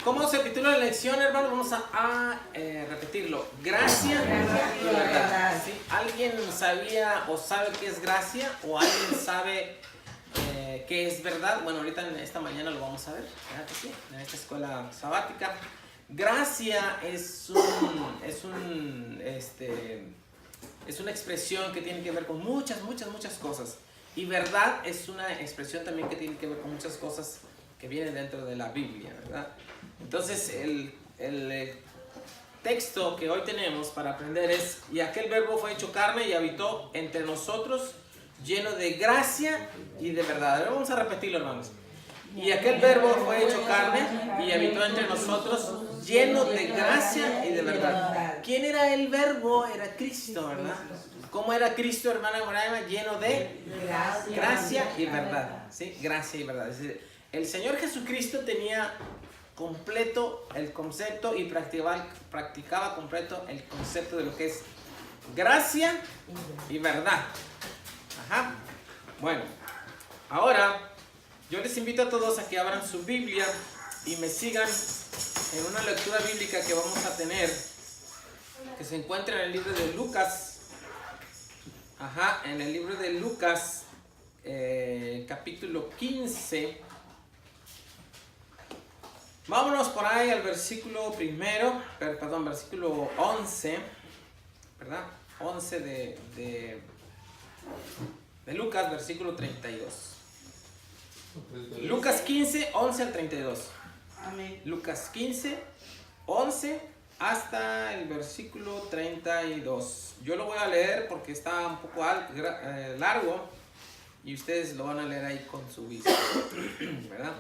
¿Cómo se titula la lección, hermanos? Vamos a repetirlo. Gracia y verdad. ¿Sí? ¿Alguien sabía o sabe qué es gracia? ¿O alguien sabe qué es verdad? Bueno, ahorita en esta mañana lo vamos a ver, ¿verdad que sí? En esta escuela sabática. Gracia es una expresión que tiene que ver con muchas cosas. Y verdad es una expresión también que tiene que ver con muchas cosas que vienen dentro de la Biblia, ¿verdad? Entonces el texto que hoy tenemos para aprender es: y aquel verbo fue hecho carne y habitó entre nosotros, lleno de gracia y de verdad. Ahora vamos a repetirlo, hermanos. Y aquel verbo fue hecho carne y habitó entre nosotros, lleno de gracia y de verdad. ¿Quién era el verbo? Era Cristo, ¿verdad? ¿Cómo era Cristo, hermana Moraima? Lleno de gracia y verdad. ¿Sí? Gracia y verdad. Es decir, el Señor Jesucristo tenía completo el concepto y practicaba completo el concepto de lo que es gracia y verdad. Ajá. Bueno, ahora yo les invito a todos a que abran su Biblia y me sigan en una lectura bíblica que vamos a tener, que se encuentra en el libro de Lucas. Ajá, en el libro de Lucas, capítulo 15. Vámonos por ahí al versículo versículo 11, ¿verdad? 11 de Lucas, versículo 32. Lucas 15, 11 al 32. Amén. Lucas 15, 11 hasta el versículo 32. Yo lo voy a leer porque está un poco largo y ustedes lo van a leer ahí con su vista, ¿verdad?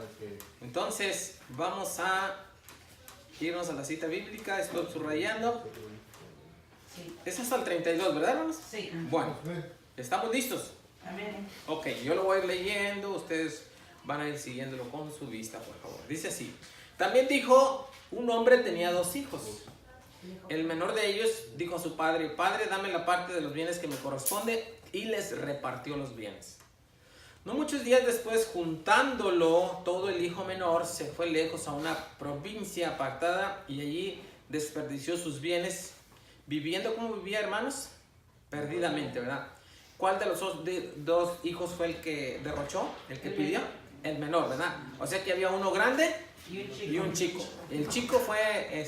Entonces vamos a irnos a la cita bíblica. Estoy subrayando. Sí. Es hasta el 32, ¿verdad, hermanos? Sí. Bueno, ¿estamos listos? Amén. Ok, yo lo voy a ir leyendo, ustedes van a ir siguiéndolo con su vista, por favor. Dice así: también dijo, un hombre tenía 2 hijos. El menor de ellos dijo a su padre: Padre, dame la parte de los bienes que me corresponde, y les repartió los bienes. No muchos días después, juntándolo todo, el hijo menor se fue lejos a una provincia apartada y allí desperdició sus bienes, viviendo como vivía, hermanos, perdidamente, ¿verdad? ¿Cuál de los 2 hijos fue el que derrochó, el que pidió? El menor, ¿verdad? O sea que había uno grande y un chico. El chico fue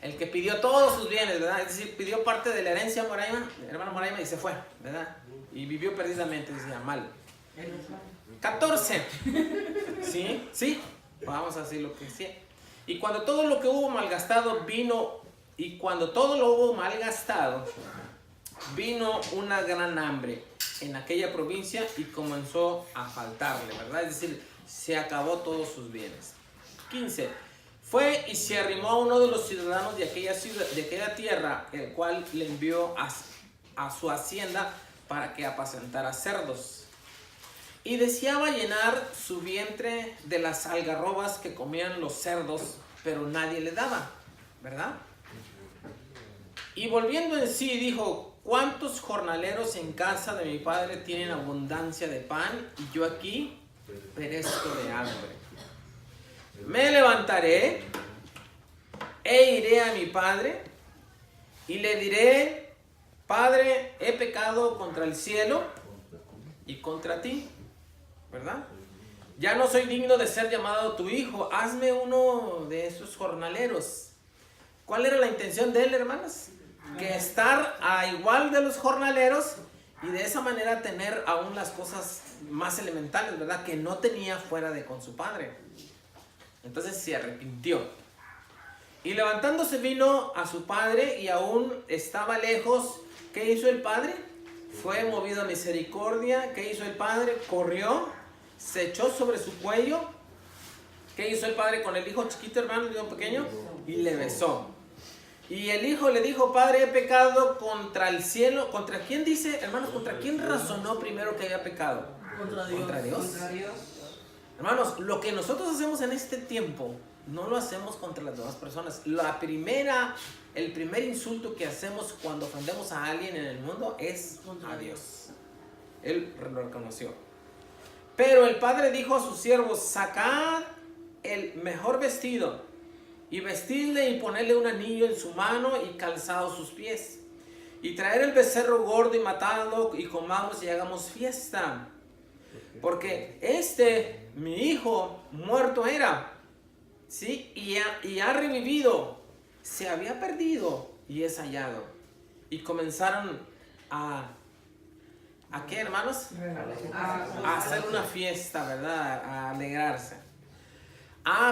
el que pidió todos sus bienes, ¿verdad? Es decir, pidió parte de la herencia Moraima, hermano Moraima, y se fue, ¿verdad? Y vivió perdidamente, decía, mal. 14. ¿Sí? ¿Sí? Vamos a decir lo que sí. Y cuando todo lo que hubo malgastado vino una gran hambre en aquella provincia y comenzó a faltarle, ¿verdad? Es decir, se acabó todos sus bienes. 15. Fue y se arrimó a uno de los ciudadanos de aquella ciudad, de aquella tierra, el cual le envió a su hacienda para que apacentara cerdos. Y deseaba llenar su vientre de las algarrobas que comían los cerdos, pero nadie le daba, ¿verdad? Y volviendo en sí dijo: ¿cuántos jornaleros en casa de mi padre tienen abundancia de pan y yo aquí perezco de hambre? Me levantaré e iré a mi padre y le diré: Padre, he pecado contra el cielo y contra ti, ¿verdad? Ya no soy digno de ser llamado tu hijo. Hazme uno de esos jornaleros. ¿Cuál era la intención de él, hermanos? Que estar a igual de los jornaleros y de esa manera tener aún las cosas más elementales, ¿verdad? Que no tenía fuera de con su padre. Entonces se arrepintió. Y levantándose vino a su padre y aún estaba lejos. ¿Qué hizo el padre? Fue movido a misericordia. ¿Qué hizo el padre? Corrió, se echó sobre su cuello. ¿Qué hizo el padre con el hijo chiquito, hermano, el hijo pequeño? Y le besó. Y el hijo le dijo: Padre, he pecado contra el cielo. ¿Contra quién dice, hermanos? ¿Contra quién razonó primero que había pecado? Contra Dios. ¿Contra Dios? Contra Dios. Hermanos, lo que nosotros hacemos en este tiempo no lo hacemos contra las demás personas. El primer insulto que hacemos cuando ofendemos a alguien en el mundo es a Dios. Él lo reconoció. Pero el padre dijo a sus siervos: sacad el mejor vestido, y vestirle y ponerle un anillo en su mano y calzado sus pies, y traer el becerro gordo y matarlo, y comamos y hagamos fiesta. Porque mi hijo, muerto era, ¿sí? Y ha revivido, se había perdido y es hallado. Y comenzaron ¿a qué, hermanos? A hacer una fiesta, ¿verdad? A alegrarse.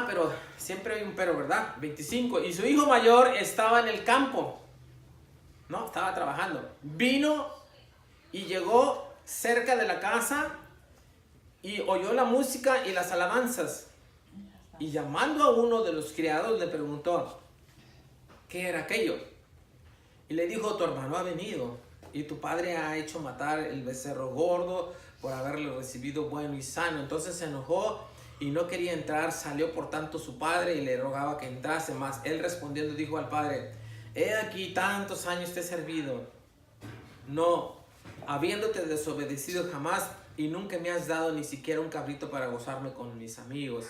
Pero siempre hay un pero, ¿verdad? 25. Y su hijo mayor estaba en el campo, ¿no? Estaba trabajando. Vino y llegó cerca de la casa y oyó la música y las alabanzas. Y llamando a uno de los criados le preguntó, ¿qué era aquello? Y le dijo, tu hermano ha venido y tu padre ha hecho matar el becerro gordo por haberlo recibido bueno y sano. Entonces se enojó y no quería entrar. Salió por tanto su padre y le rogaba que entrase. Mas él respondiendo dijo al padre, he aquí tantos años te he servido, no habiéndote desobedecido jamás, y nunca me has dado ni siquiera un cabrito para gozarme con mis amigos.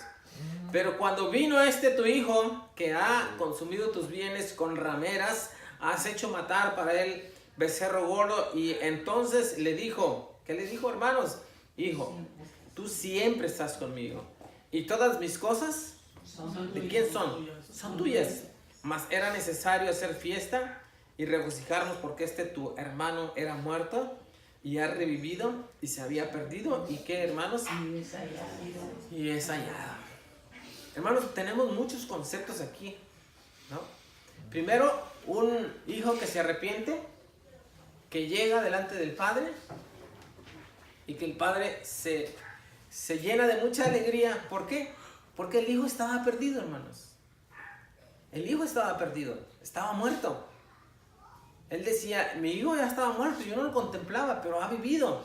Pero cuando vino tu hijo, que ha consumido tus bienes con rameras, has hecho matar para él becerro gordo. Y entonces le dijo, ¿qué le dijo, hermanos? Hijo, tú siempre estás conmigo, y todas mis cosas, ¿de quién son? Son tuyas. Mas era necesario hacer fiesta y regocijarnos porque tu hermano era muerto y ha revivido y se había perdido. ¿Y qué, hermanos? Y es hallado. Hermanos, tenemos muchos conceptos aquí, ¿no? Primero, un hijo que se arrepiente, que llega delante del padre y que el padre se llena de mucha alegría. ¿Por qué? Porque el hijo estaba perdido, hermanos. El hijo estaba perdido, estaba muerto. Él decía, mi hijo ya estaba muerto, yo no lo contemplaba, pero ha vivido,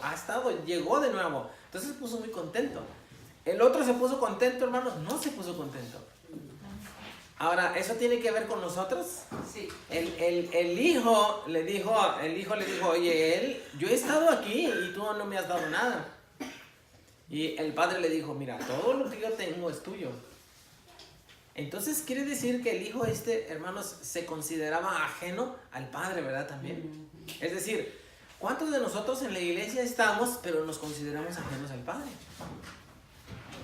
llegó de nuevo. Entonces se puso muy contento. El otro se puso contento, hermanos, no se puso contento. Ahora, ¿eso tiene que ver con nosotros? Sí. El hijo le dijo, oye, yo he estado aquí y tú no me has dado nada. Y el padre le dijo, mira, todo lo que yo tengo es tuyo. Entonces quiere decir que el hijo hermanos, se consideraba ajeno al padre, ¿verdad? También. Es decir, ¿cuántos de nosotros en la iglesia estamos, pero nos consideramos ajenos al padre?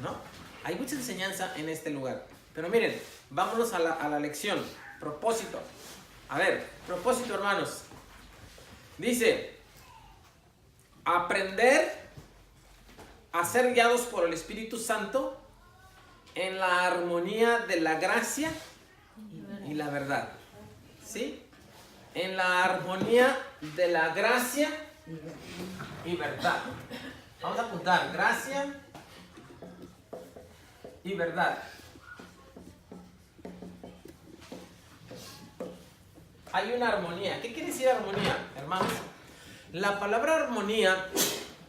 ¿No? Hay mucha enseñanza en este lugar. Pero miren, vámonos a la lección. Propósito. A ver, propósito, hermanos. Dice, aprender a ser guiados por el Espíritu Santo en la armonía de la gracia y la verdad. ¿Sí? En la armonía de la gracia y verdad. Vamos a apuntar, gracia y verdad. Hay una armonía. ¿Qué quiere decir armonía, hermanos? La palabra armonía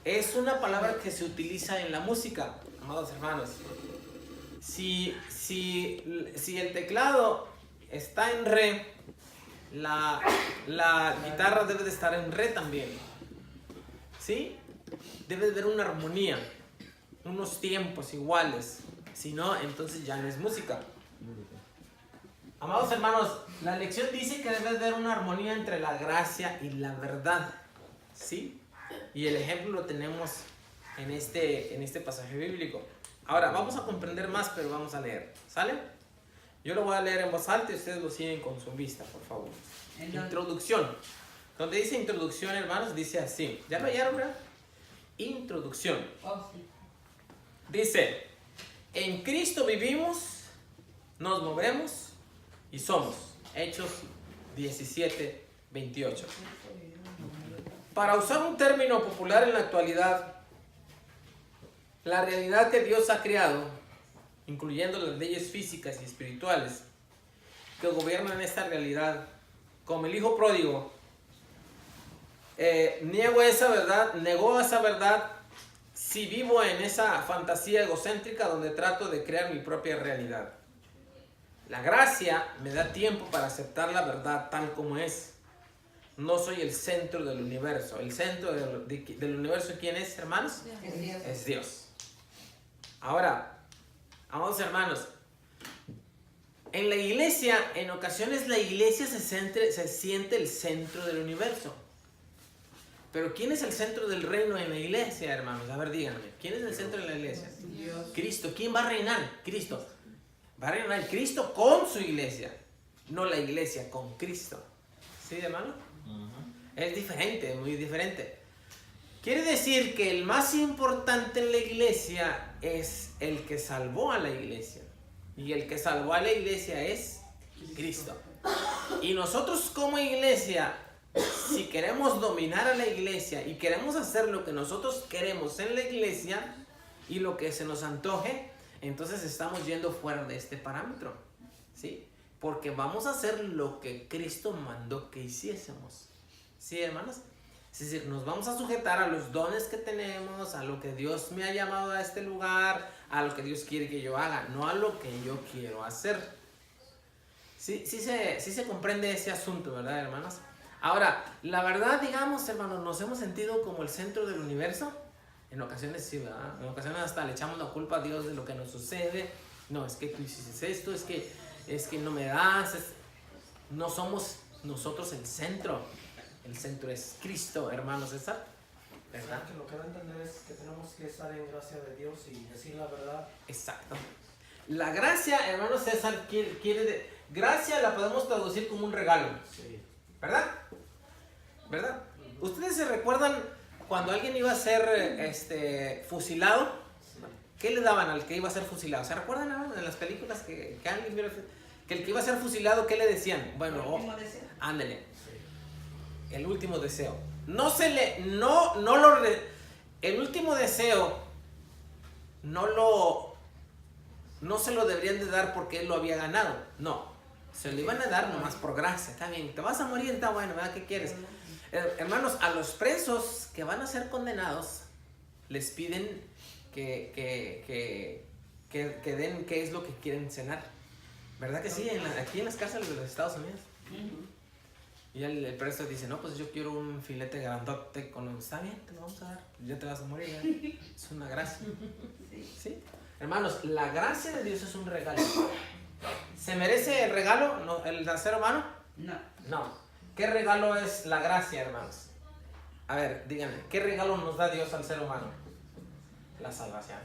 es una palabra que se utiliza en la música, amados hermanos. Si el teclado está en re, la guitarra debe de estar en re también. ¿Sí? Debe de haber una armonía, unos tiempos iguales. Si no, entonces ya no es música. Amados hermanos, la lección dice que debe de haber una armonía entre la gracia y la verdad. ¿Sí? Y el ejemplo lo tenemos en este pasaje bíblico. Ahora, vamos a comprender más, pero vamos a leer. ¿Sale? Yo lo voy a leer en voz alta y ustedes lo siguen con su vista, por favor. Introducción. Donde dice introducción, hermanos, dice así. ¿Ya lo hallaron, verdad? Introducción. Dice, en Cristo vivimos, nos movemos y somos. Hechos 17:28. Para usar un término popular en la actualidad, la realidad que Dios ha creado, incluyendo las leyes físicas y espirituales que gobiernan esta realidad, como el hijo pródigo, negó esa verdad si vivo en esa fantasía egocéntrica donde trato de crear mi propia realidad. La gracia me da tiempo para aceptar la verdad tal como es. No soy el centro del universo. El centro del universo, ¿quién es, hermanos? Es Dios. Es Dios. Ahora, amados hermanos, En la iglesia, en ocasiones la iglesia se siente el centro del universo. Pero ¿quién es el centro del reino en la iglesia, hermanos? A ver, díganme. ¿Quién es el centro de la iglesia? Dios. Cristo. ¿Quién va a reinar? Cristo. Va a reinar Cristo con su iglesia. No la iglesia con Cristo. ¿Sí, hermano? Es diferente, muy diferente. Quiere decir que el más importante en la iglesia es el que salvó a la iglesia. Y el que salvó a la iglesia es Cristo. Y nosotros como iglesia, si queremos dominar a la iglesia y queremos hacer lo que nosotros queremos en la iglesia y lo que se nos antoje, entonces estamos yendo fuera de este parámetro, ¿sí? Porque vamos a hacer lo que Cristo mandó que hiciésemos, ¿sí, hermanos? Es decir, nos vamos a sujetar a los dones que tenemos, a lo que Dios me ha llamado a este lugar, a lo que Dios quiere que yo haga, no a lo que yo quiero hacer. Sí se comprende ese asunto, ¿verdad, hermanos? Ahora, la verdad, digamos, hermanos, nos hemos sentido como el centro del universo. En ocasiones sí, ¿verdad? En ocasiones hasta le echamos la culpa a Dios de lo que nos sucede. No, es que tú hiciste esto, es que no me das. No somos nosotros el centro. El centro es Cristo, hermano César. ¿Verdad? Que lo que da a entender es que tenemos que estar en gracia de Dios y decir la verdad. Exacto. La gracia, hermano César, gracia la podemos traducir como un regalo. Sí. ¿Verdad? ¿Verdad? ¿Ustedes se recuerdan cuando alguien iba a ser fusilado? ¿Qué le daban al que iba a ser fusilado? ¿Se recuerdan en las películas que alguien vio que el que iba a ser fusilado, qué le decían? Bueno, ándele. El último deseo. El último deseo no se lo deberían de dar porque él lo había ganado. No, se lo iban a dar nomás por gracia. Está bien, te vas a morir, está bueno, ¿verdad? ¿Qué quieres? Hermanos, a los presos que van a ser condenados les piden que den qué es lo que quieren cenar. ¿Verdad que sí? Aquí en las cárceles de los Estados Unidos. Y el preso dice, no, pues yo quiero un filete grandote con... Está bien, te lo vamos a dar. Ya te vas a morir, ¿eh? Es una gracia. ¿Sí? Hermanos, la gracia de Dios es un regalo. ¿Se merece el regalo, no, el ser humano? No. No. ¿Qué regalo es la gracia, hermanos? A ver, díganme, ¿qué regalo nos da Dios al ser humano? La salvación.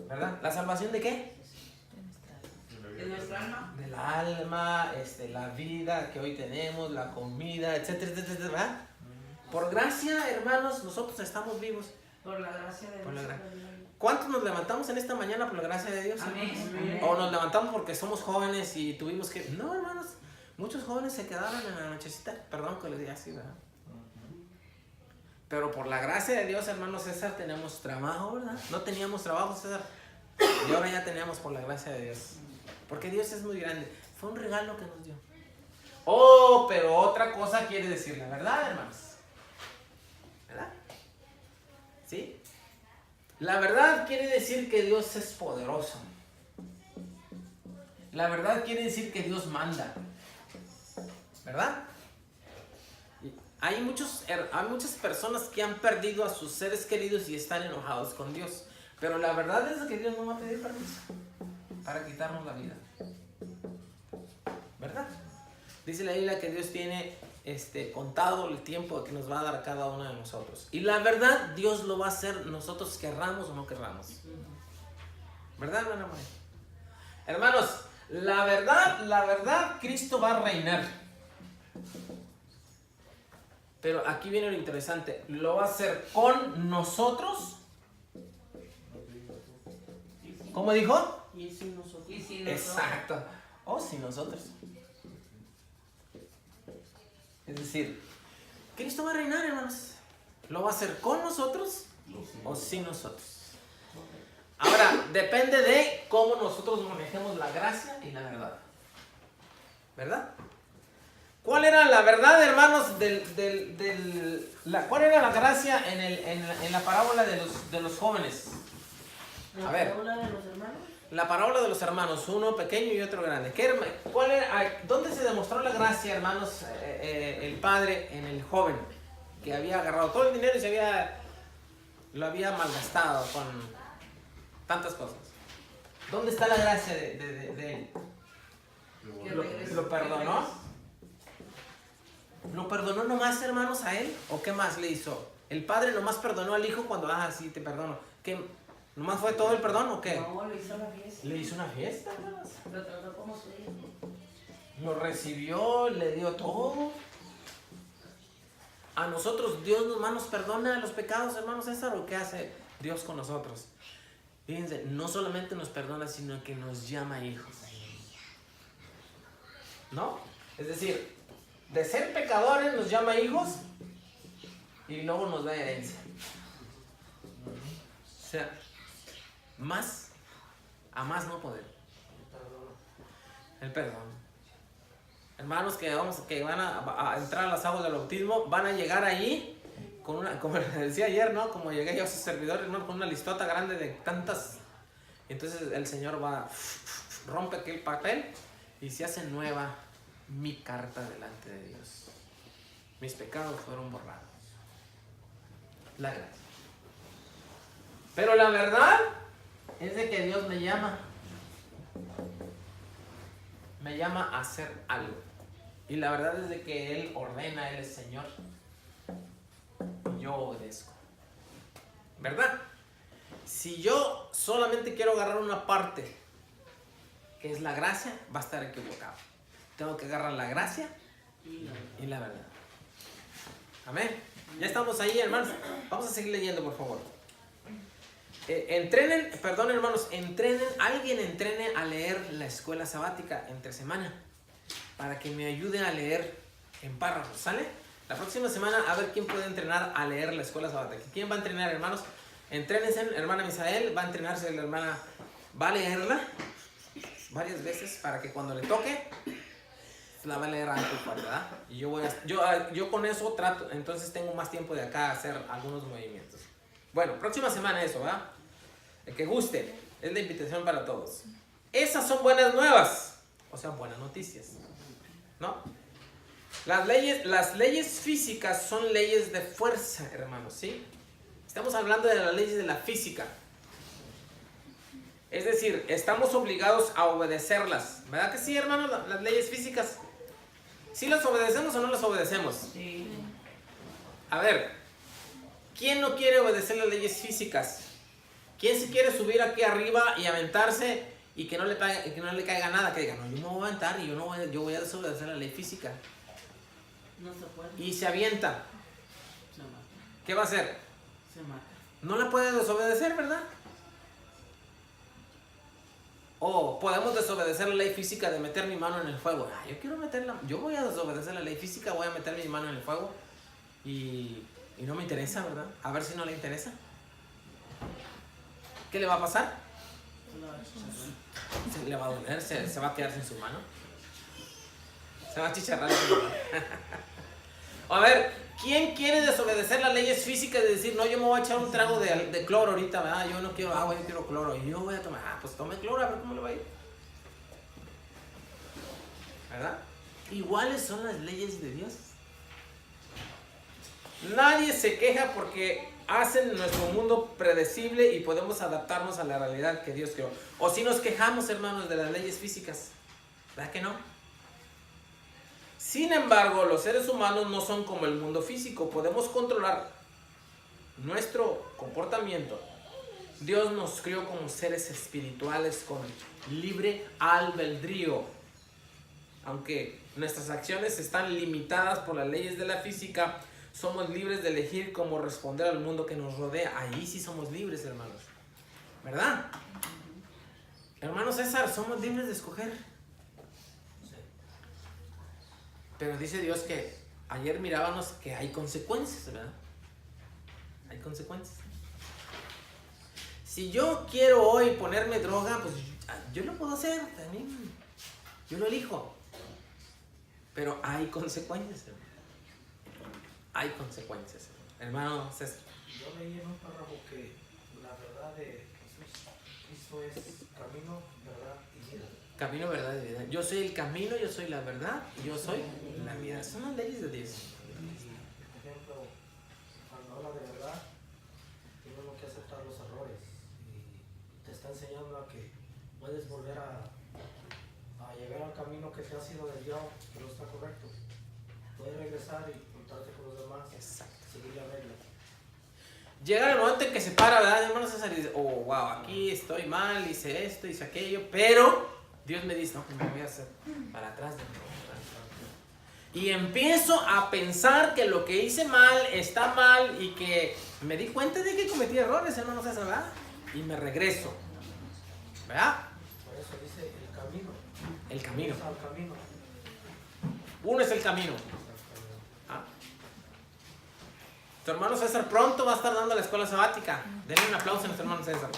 ¿Verdad? ¿La salvación de qué? De nuestra alma. Del alma, la vida que hoy tenemos, la comida, etcétera, etcétera, ¿verdad? Por gracia, hermanos, nosotros estamos vivos. Por la gracia de Por la Dios. ¿Cuántos nos levantamos en esta mañana por la gracia de Dios? Amén. O nos levantamos porque somos jóvenes y tuvimos que... No, hermanos, muchos jóvenes se quedaron en la nochecita. Perdón que les diga así, ¿verdad? Pero por la gracia de Dios, hermano César, tenemos trabajo, ¿verdad? No teníamos trabajo, César. Y ahora ya tenemos por la gracia de Dios. Porque Dios es muy grande. Fue un regalo que nos dio. Oh, pero otra cosa quiere decir la verdad, hermanos. ¿Verdad? ¿Sí? La verdad quiere decir que Dios es poderoso. La verdad quiere decir que Dios manda. ¿Verdad? Hay muchas personas que han perdido a sus seres queridos y están enojados con Dios. Pero la verdad es que Dios no va a pedir permiso para quitarnos la vida. ¿Verdad? Dice la Biblia que Dios tiene contado el tiempo que nos va a dar a cada uno de nosotros. Y la verdad, Dios lo va a hacer nosotros querramos o no querramos. ¿Verdad, hermano? Hermanos, la verdad, Cristo va a reinar. Pero aquí viene lo interesante. ¿Lo va a hacer con nosotros? ¿Cómo dijo? Y sin nosotros. Exacto. O sin nosotros. Es decir, Cristo va a reinar, hermanos. ¿Lo va a hacer con nosotros o sin nosotros? Ahora, depende de cómo nosotros manejemos la gracia y la verdad. ¿Verdad? ¿Cuál era la verdad, hermanos, cuál era la gracia en la parábola de los jóvenes? ¿La parábola de los hermanos? La parábola de los hermanos, uno pequeño y otro grande. ¿Dónde se demostró la gracia, hermanos, el padre en el joven? Que había agarrado todo el dinero y lo había malgastado con tantas cosas. ¿Dónde está la gracia de él? ¿Lo perdonó? ¿Lo perdonó nomás, hermanos, a él? ¿O qué más le hizo? El padre nomás perdonó al hijo cuando, sí, te perdono. ¿Qué? ¿Nomás fue todo el perdón o qué? No, le hizo la fiesta. ¿Le hizo una fiesta, hermanos? Lo trató como su hijo. Lo recibió, le dio todo. A nosotros Dios nomás nos perdona los pecados, hermanos César, ¿o qué hace Dios con nosotros? Fíjense, no solamente nos perdona, sino que nos llama hijos. ¿No? Es decir, de ser pecadores nos llama hijos y luego nos da herencia. O sea, más a más no poder. El perdón. Hermanos que van a entrar a las aguas del bautismo, van a llegar allí con una, como les decía ayer, ¿no? Como llegué yo a su servidor, hermano, con una listota grande de tantas. Entonces el Señor rompe aquel papel y se hace nueva mi carta delante de Dios. Mis pecados fueron borrados. La gracia. Pero la verdad es de que Dios me llama a hacer algo. Y la verdad es de que Él ordena, Él es Señor. Y yo obedezco. ¿Verdad? Si yo solamente quiero agarrar una parte, que es la gracia, va a estar equivocado. Tengo que agarrar la gracia y la verdad. Amén. Ya estamos ahí, hermanos. Vamos a seguir leyendo, por favor. Alguien entrene a leer la escuela sabática entre semana para que me ayude a leer en párrafos, ¿sale? La próxima semana a ver quién puede entrenar a leer la escuela sabática. ¿Quién va a entrenar, hermanos? Entrénense, hermana Misael va a entrenarse, la hermana va a leerla varias veces para que cuando le toque la va a leer alto, ¿verdad? Y yo con eso trato, entonces tengo más tiempo de acá a hacer algunos movimientos. Bueno, próxima semana eso, ¿verdad? El que guste, es la invitación para todos. Esas son buenas nuevas, o sea, buenas noticias, ¿no? Las leyes físicas son leyes de fuerza, hermanos, ¿sí? Estamos hablando de las leyes de la física. Es decir, estamos obligados a obedecerlas, ¿verdad que sí, hermanos? Las leyes físicas. ¿Sí las obedecemos o no las obedecemos? Sí. A ver, ¿quién no quiere obedecer las leyes físicas? ¿Quién se quiere subir aquí arriba y aventarse y que no le caiga nada? Que diga, no, yo me voy a aventar y yo voy a desobedecer la ley física. No se puede. Y se avienta. Se mata. ¿Qué va a hacer? Se mata. No la puede desobedecer, ¿verdad? O podemos desobedecer la ley física de meter mi mano en el fuego. Yo voy a desobedecer la ley física, voy a meter mi mano en el fuego y no me interesa, ¿verdad? A ver si no le interesa. ¿Qué le va a pasar? Se le va a doler, se va a quedar sin su mano. Se va a chicharrar su mano. A ver, ¿quién quiere desobedecer las leyes físicas de decir, no, yo me voy a echar un trago de cloro ahorita, ¿verdad? Yo no quiero agua, yo quiero cloro. Y yo voy a tomar, pues tome cloro, a ver cómo le va a ir. ¿Verdad? Iguales son las leyes de Dios. Nadie se queja porque hacen nuestro mundo predecible y podemos adaptarnos a la realidad que Dios creó. O si nos quejamos, hermanos, de las leyes físicas. ¿Verdad que no? Sin embargo, los seres humanos no son como el mundo físico. Podemos controlar nuestro comportamiento. Dios nos crió como seres espirituales con libre albedrío. Aunque nuestras acciones están limitadas por las leyes de la física, somos libres de elegir cómo responder al mundo que nos rodea. Ahí sí somos libres, hermanos. ¿Verdad? Hermano César, somos libres de escoger. Pero dice Dios que ayer mirábamos que hay consecuencias, ¿verdad? Hay consecuencias. Si yo quiero hoy ponerme droga, pues yo lo puedo hacer también. Yo lo elijo. Pero hay consecuencias, hermano. Hay consecuencias, hermano César. Yo leí en un párrafo que la verdad de Jesús, Cristo es camino, verdad y vida. Camino, verdad y vida. Yo soy el camino, yo soy la verdad, yo soy la vida. Son las leyes de Dios. Por ejemplo, cuando habla de verdad, tenemos que aceptar los errores. Y te está enseñando a que puedes volver a llegar al camino que te ha sido desviado, que no está correcto. Puedes regresar y juntarte con los demás. Exacto. Seguir la regla. Llega el momento en que se para, ¿verdad, hermano César? Y dice, oh, wow, aquí estoy mal, hice esto, hice aquello, pero Dios me dice, no, me voy a hacer para atrás de nuevo. Y empiezo a pensar que lo que hice mal está mal y que me di cuenta de que cometí errores, hermano César, ¿verdad? Y me regreso, ¿verdad? Por eso dice el camino. El camino. Regresa al camino. Uno es el camino. ¿Ah? Tu hermano César pronto va a estar dando la escuela sabática. Denle un aplauso a nuestro hermano César.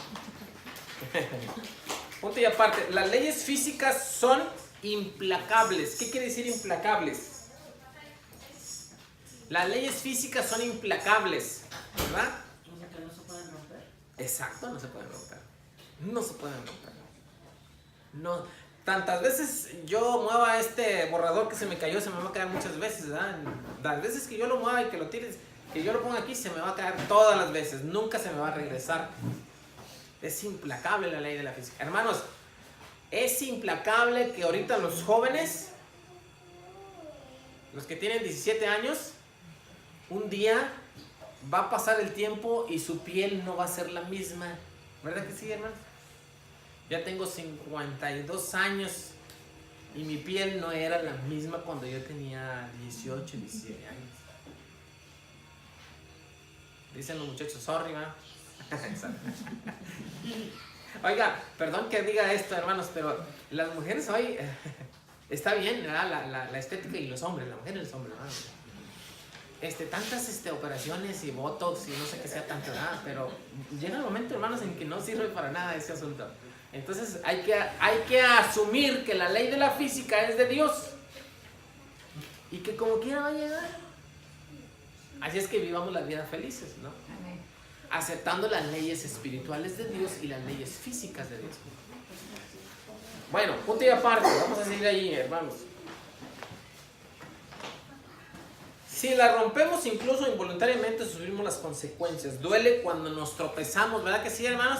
Punto y aparte, las leyes físicas son implacables. ¿Qué quiere decir implacables? Las leyes físicas son implacables, ¿verdad? O sea que no se pueden romper. Exacto, no se pueden romper. No se pueden romper. No. Tantas veces yo mueva este borrador que se me cayó, se me va a caer muchas veces, ¿verdad? Las veces que yo lo mueva y que lo tires, que yo lo ponga aquí, se me va a caer todas las veces. Nunca se me va a regresar. Es implacable la ley de la física. Hermanos, es implacable que ahorita los jóvenes, los que tienen 17 años, un día va a pasar el tiempo y su piel no va a ser la misma. ¿Verdad que sí, hermanos? Ya tengo 52 años y mi piel no era la misma cuando yo tenía 18, 17 años. Dicen los muchachos, sorry, ¿verdad? Oiga, perdón que diga esto, hermanos, pero las mujeres hoy, está bien, ¿verdad? La estética y los hombres, la mujer y los hombres, ¿verdad? Tantas operaciones y botox y no sé qué sea tanto, ¿verdad? Pero llega el momento, hermanos, en que no sirve para nada ese asunto. Entonces hay que asumir que la ley de la física es de Dios y que como quiera va a llegar. Así es que vivamos la vida felices, ¿no? Aceptando las leyes espirituales de Dios y las leyes físicas de Dios. Bueno, punto y aparte, vamos a seguir ahí, hermanos. Si la rompemos, incluso involuntariamente sufrimos las consecuencias. Duele cuando nos tropezamos, ¿verdad que sí, hermanos?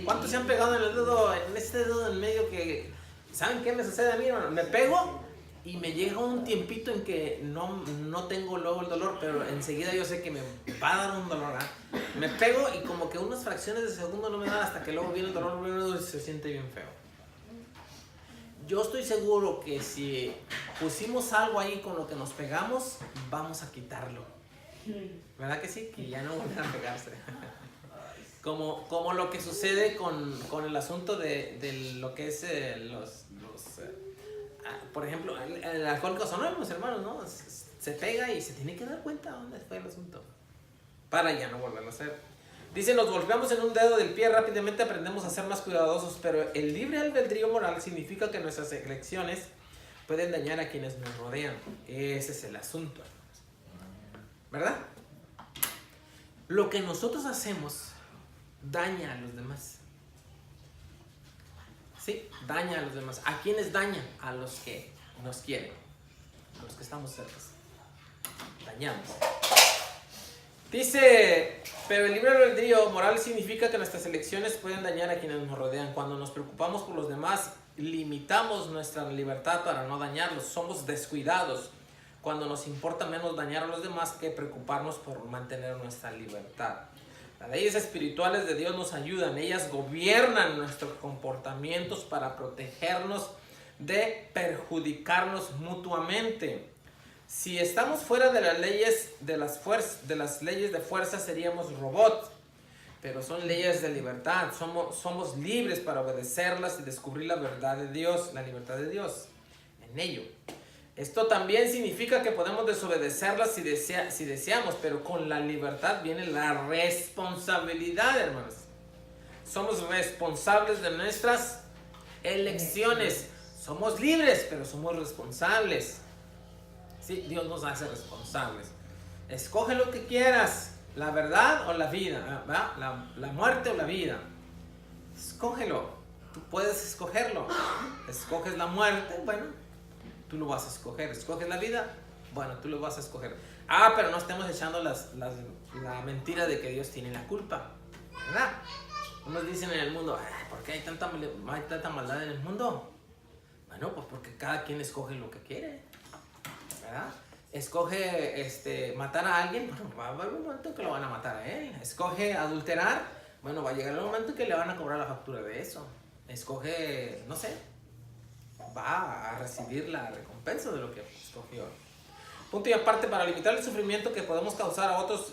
¿Cuántos se han pegado en el dedo, en este dedo en medio que... ¿Saben qué me sucede a mí, hermano? Me pego y me llega un tiempito en que no tengo luego el dolor, pero enseguida yo sé que me va a dar un dolor, ¿eh? Me pego y como que unas fracciones de segundo no me dan hasta que luego viene el dolor y se siente bien feo. Yo estoy seguro que si pusimos algo ahí con lo que nos pegamos, vamos a quitarlo. ¿Verdad que sí? Que ya no van a pegarse. Como lo que sucede con el asunto de lo que es por ejemplo, el Alcohólicos Anónimos, hermanos, ¿no? Se pega y se tiene que dar cuenta dónde fue el asunto para ya no volverlo a hacer. Dice, nos golpeamos en un dedo del pie, rápidamente aprendemos a ser más cuidadosos, pero el libre albedrío moral significa que nuestras elecciones pueden dañar a quienes nos rodean. Ese es el asunto, ¿verdad? Lo que nosotros hacemos daña a los demás. Sí, daña a los demás. ¿A quiénes daña? A los que nos quieren, a los que estamos cerca. Dañamos. Dice, pero el libre albedrío moral significa que nuestras elecciones pueden dañar a quienes nos rodean. Cuando nos preocupamos por los demás, limitamos nuestra libertad para no dañarlos. Somos descuidados cuando nos importa menos dañar a los demás que preocuparnos por mantener nuestra libertad. Las leyes espirituales de Dios nos ayudan. Ellas gobiernan nuestros comportamientos para protegernos de perjudicarnos mutuamente. Si estamos fuera de las leyes de las leyes de fuerza, seríamos robots, pero son leyes de libertad. Somos libres para obedecerlas y descubrir la verdad de Dios, la libertad de Dios en ello. Esto también significa que podemos desobedecerlas si deseamos, pero con la libertad viene la responsabilidad, hermanos. Somos responsables de nuestras elecciones. Somos libres, pero somos responsables. Sí, Dios nos hace responsables. Escoge lo que quieras, la verdad o la vida, ¿verdad? La muerte o la vida. Escógelo. Tú puedes escogerlo. Escoges la muerte, bueno, tú lo vas a escoger. Escoges la vida, bueno, tú lo vas a escoger. Pero no estemos echando la mentira de que Dios tiene la culpa, ¿verdad? Unos dicen en el mundo, ¿por qué hay tanta maldad en el mundo? Bueno, pues porque cada quien escoge lo que quiere, ¿verdad? Escoge matar a alguien, bueno, va a haber un momento que lo van a matar a él. Escoge adulterar, bueno, va a llegar el momento que le van a cobrar la factura de eso. Escoge, no sé, va a recibir la recompensa de lo que escogió. Punto y aparte, para limitar el sufrimiento que podemos causar a otros,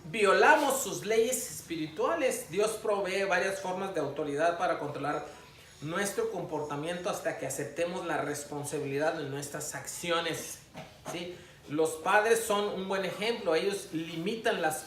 violamos sus leyes espirituales. Dios provee varias formas de autoridad para controlar nuestro comportamiento hasta que aceptemos la responsabilidad de nuestras acciones, ¿sí? Los padres son un buen ejemplo. Ellos limitan las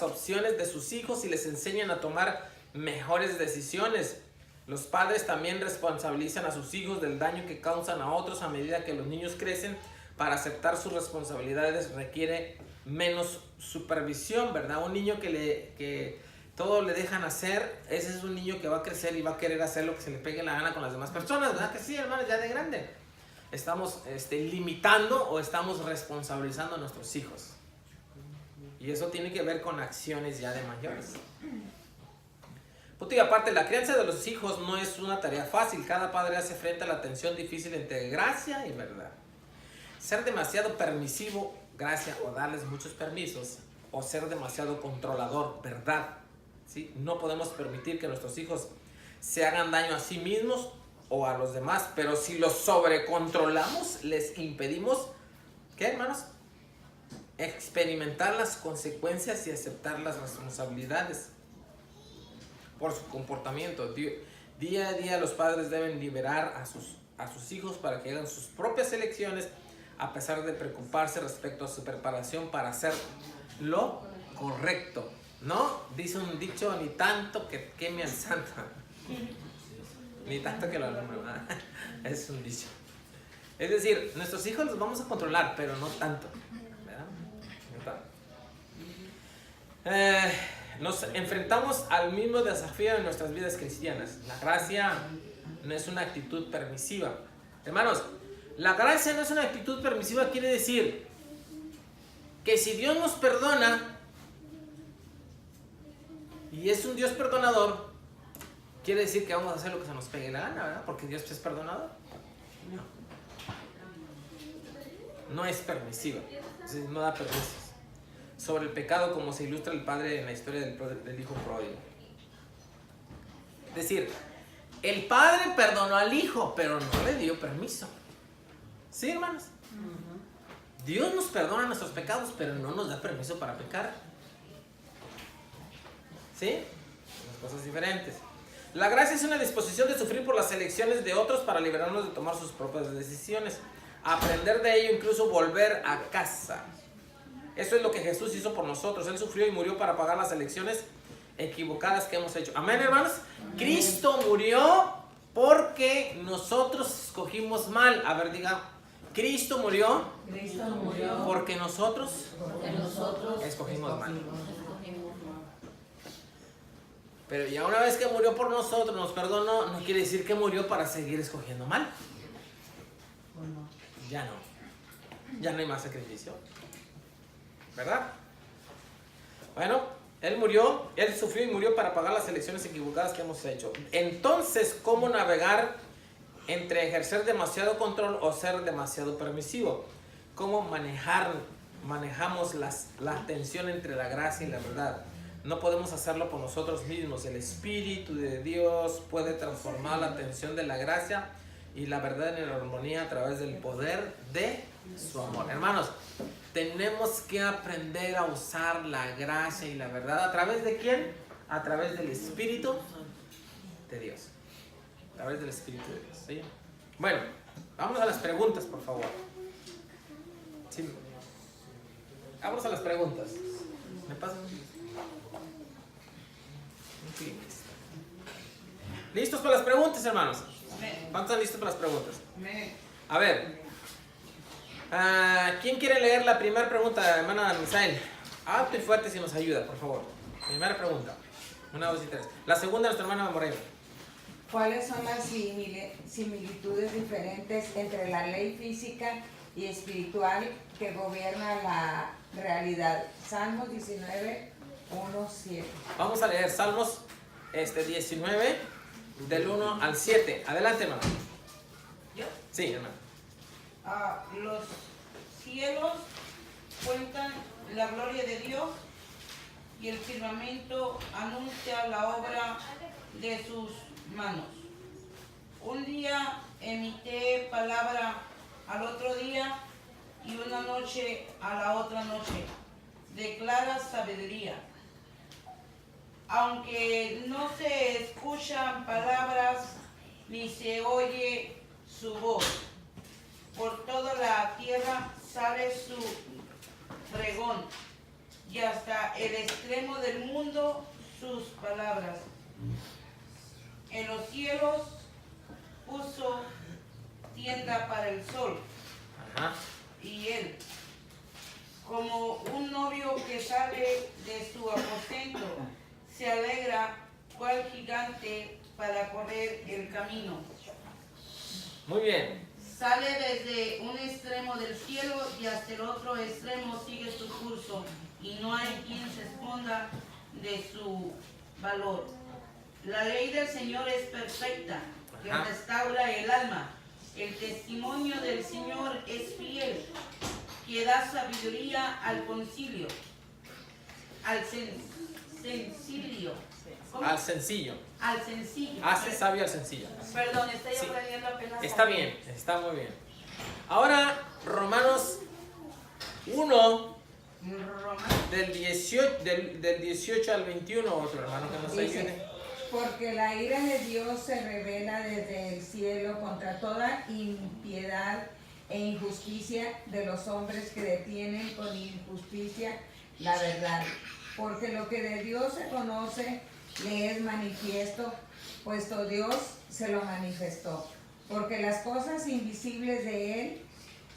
opciones de sus hijos y les enseñan a tomar mejores decisiones. Los padres también responsabilizan a sus hijos del daño que causan a otros a medida que los niños crecen. Para aceptar sus responsabilidades requiere menos supervisión, ¿verdad? Un niño que todo le dejan hacer, ese es un niño que va a crecer y va a querer hacer lo que se le pegue la gana con las demás personas, ¿verdad? Que sí, hermanos, ya de grande. Estamos limitando o estamos responsabilizando a nuestros hijos. Y eso tiene que ver con acciones ya de mayores. Punto y aparte, la crianza de los hijos no es una tarea fácil. Cada padre hace frente a la tensión difícil entre gracia y verdad. Ser demasiado permisivo, gracia, o darles muchos permisos, o ser demasiado controlador, verdad. ¿Sí? No podemos permitir que nuestros hijos se hagan daño a sí mismos o a los demás, pero si los sobrecontrolamos, les impedimos, ¿qué, hermanos? Experimentar las consecuencias y aceptar las responsabilidades por su comportamiento. Día a día los padres deben liberar a sus hijos para que hagan sus propias elecciones, a pesar de preocuparse respecto a su preparación para hacer lo correcto. ¿No? Dice un dicho, ni tanto que queme al santo, ni tanto que lo alumbre, ¿verdad? Es un dicho. Es decir, nuestros hijos los vamos a controlar, pero no tanto, ¿verdad? No tanto. Nos enfrentamos al mismo desafío en nuestras vidas cristianas. La gracia no es una actitud permisiva. Hermanos, la gracia no es una actitud permisiva, quiere decir que si Dios nos perdona y es un Dios perdonador, quiere decir que vamos a hacer lo que se nos pegue la gana, ¿verdad? Porque Dios es perdonador. No es permisiva, no da permisos. Sobre el pecado, como se ilustra el padre en la historia del hijo pródigo. Es decir, el padre perdonó al hijo, pero no le dio permiso. ¿Sí, hermanos? Dios nos perdona nuestros pecados, pero no nos da permiso para pecar. ¿Sí? Son cosas diferentes. La gracia es una disposición de sufrir por las elecciones de otros para liberarnos de tomar sus propias decisiones. Aprender de ello, incluso volver a casa. Eso es lo que Jesús hizo por nosotros. Él sufrió y murió para pagar las elecciones equivocadas que hemos hecho. Amén, hermanos. Cristo murió porque nosotros escogimos mal. A ver, diga. Cristo murió porque nosotros escogimos mal. Pero ya una vez que murió por nosotros, nos perdonó, no quiere decir que murió para seguir escogiendo mal. Ya no. Ya no hay más sacrificio. ¿Verdad? Bueno, Él murió, Él sufrió y murió para pagar las elecciones equivocadas que hemos hecho. Entonces, ¿cómo navegar entre ejercer demasiado control o ser demasiado permisivo? ¿Cómo manejamos la tensión entre la gracia y la verdad? No podemos hacerlo por nosotros mismos. El Espíritu de Dios puede transformar la tensión de la gracia y la verdad en la armonía a través del poder de su amor. Hermanos, tenemos que aprender a usar la gracia y la verdad. ¿A través de quién? A través del Espíritu de Dios. A través del Espíritu de Dios. ¿Sí? Bueno, vamos a las preguntas, por favor. Sí. Vamos a las preguntas. ¿Me pasan? Sí. ¿Listos para las preguntas, hermanos? ¿Cuántos están listos para las preguntas? A ver. ¿Quién quiere leer la primera pregunta, hermana Misael? Alto y fuerte si nos ayuda, por favor. Primera pregunta. 1, 2 y 3. La segunda, nuestra hermana Moreno. ¿Cuáles son las similitudes diferentes entre la ley física y espiritual que gobierna la realidad? Salmos 19, 1, 7. Vamos a leer Salmos 19, del 1 al 7. Adelante, hermano. ¿Yo? Sí, hermano. Los cielos cuentan la gloria de Dios y el firmamento anuncia la obra de sus manos. Un día emite palabra al otro día y una noche a la otra noche. Declara sabiduría. Aunque no se escuchan palabras ni se oye su voz, por toda la tierra sale su pregón y hasta el extremo del mundo sus palabras. En los cielos puso tienda para el sol. Ajá. Y él, como un novio que sale de su aposento, se alegra cual gigante para correr el camino. Muy bien. Sale desde un extremo del cielo y hasta el otro extremo sigue su curso, y no hay quien se esconda de su valor. La ley del Señor es perfecta, que Ajá. restaura el alma. El testimonio del Señor es fiel, que da sabiduría al concilio, al sencillo. ¿Cómo? Al sencillo. Al sencillo. Hace sabio al sencillo. Perdón, estoy Sí. aprendiendo apenas. Está bien, está muy bien. Ahora, Romanos 1, del 18 al 21, otro hermano que nos Dice, ayude. porque la ira de Dios se revela desde el cielo contra toda impiedad e injusticia de los hombres que detienen con injusticia la verdad. Porque lo que de Dios se conoce le es manifiesto, puesto Dios se lo manifestó. Porque las cosas invisibles de Él,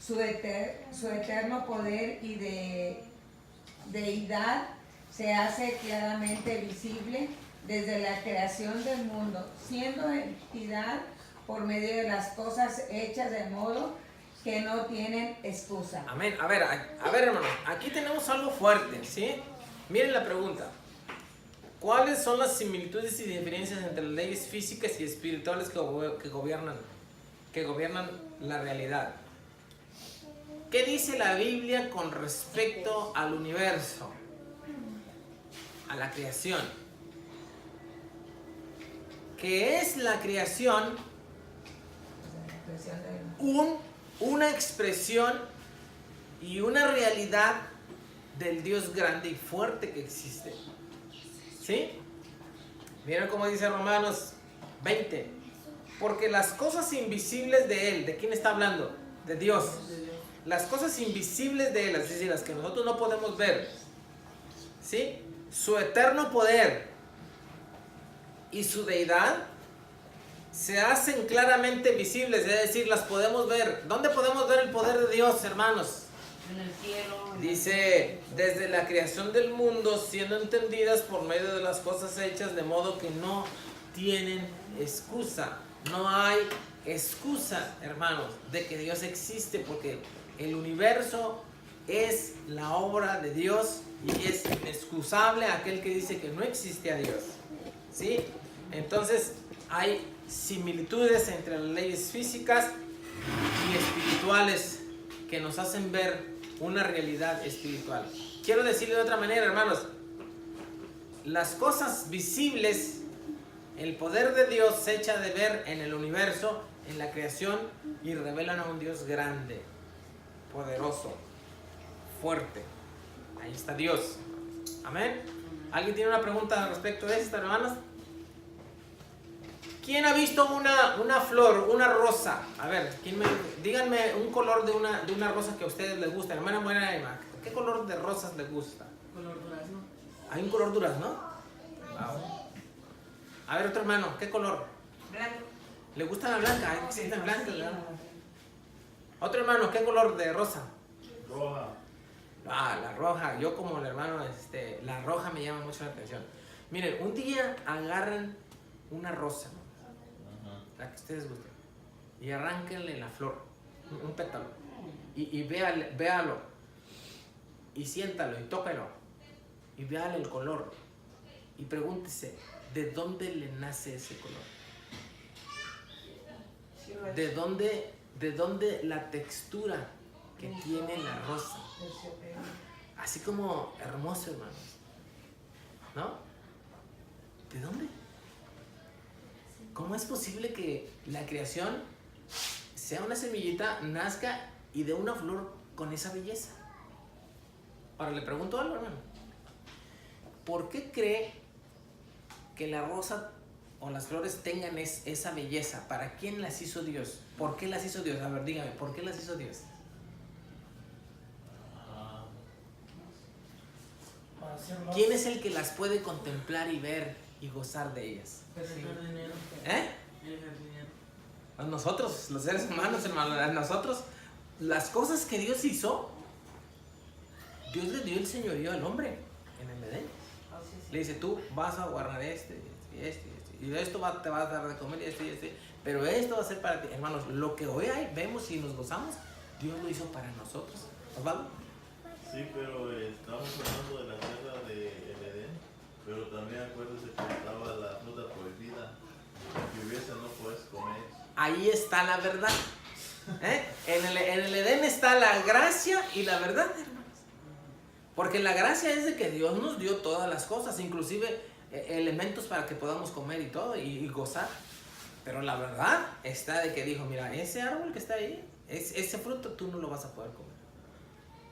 su eterno poder y deidad, se hace claramente visible desde la creación del mundo, siendo entidad por medio de las cosas hechas de modo que no tienen excusa. Amén. A ver, hermano, aquí tenemos algo fuerte, ¿sí? Miren la pregunta. ¿Cuáles son las similitudes y diferencias entre las leyes físicas y espirituales que gobiernan la realidad? ¿Qué dice la Biblia con respecto al universo, a la creación? ¿Qué es la creación? Una expresión y una realidad del Dios grande y fuerte que existe. ¿Sí? Miren cómo dice Romanos 20. Porque las cosas invisibles de Él, ¿de quién está hablando? De Dios. Las cosas invisibles de Él, es decir, las que nosotros no podemos ver, ¿sí? Su eterno poder y su deidad se hacen claramente visibles, es decir, las podemos ver. ¿Dónde podemos ver el poder de Dios, hermanos? En el cielo. Dice, desde la creación del mundo, siendo entendidas por medio de las cosas hechas, de modo que no tienen excusa. No hay excusa, hermanos, de que Dios existe, porque el universo es la obra de Dios y es inexcusable aquel que dice que no existe a Dios. ¿Sí? Entonces, hay similitudes entre las leyes físicas y espirituales que nos hacen ver una realidad espiritual. Quiero decirlo de otra manera, hermanos. Las cosas visibles, el poder de Dios se echa de ver en el universo, en la creación, y revelan a un Dios grande, poderoso, fuerte. Ahí está Dios. Amén. ¿Alguien tiene una pregunta respecto de esto, hermanos? ¿Quién ha visto una flor, una rosa? A ver, díganme un color de una rosa que a ustedes les gusta. Hermana Buena, ¿qué color de rosas les gusta? Color durazno. ¿Hay un color durazno? Wow. A ver, otro hermano, ¿qué color? Blanco. ¿Le gusta la blanca? Hay que ser tan blanca, ¿verdad? Otro hermano, ¿qué color de rosa? Roja. La roja. Yo como el hermano, la roja me llama mucho la atención. Miren, un día agarran una rosa, la que ustedes gusten, y arránquenle la flor, un pétalo, y véalo, y siéntalo, y tóquelo, y véale el color, y pregúntese, ¿de dónde le nace ese color? Sí, lo es. ¿De dónde la textura que tiene la rosa? Así como hermoso, hermanos. ¿No? ¿De dónde? ¿Cómo es posible que la creación sea una semillita, nazca y dé una flor con esa belleza? Ahora le pregunto algo, hermano. ¿Por qué cree que la rosa o las flores tengan esa belleza? ¿Para quién las hizo Dios? ¿Por qué las hizo Dios? A ver, dígame, ¿por qué las hizo Dios? Para hacer más. ¿Quién es el que las puede contemplar y ver y gozar de ellas? ¿Eh? A nosotros, los seres humanos, hermano, a nosotros, las cosas que Dios hizo, Dios le dio el señorío al hombre en el Edén. Así es. Le dice, tú vas a guardar y de esto te va a dar de comer y este, pero esto va a ser para ti. Hermanos, lo que hoy vemos y nos gozamos, Dios lo hizo para nosotros. ¿Osvaldo? Sí, pero estamos hablando de la tierra de Edén, pero también acuérdese que estaba la fruta prohibida, que hubiese no puedes comer. Ahí está la verdad. En el Edén está la gracia y la verdad, hermanos. Porque la gracia es de que Dios nos dio todas las cosas, inclusive elementos para que podamos comer y todo y gozar. Pero la verdad está de que dijo, mira, ese árbol que está ahí, ese fruto tú no lo vas a poder comer.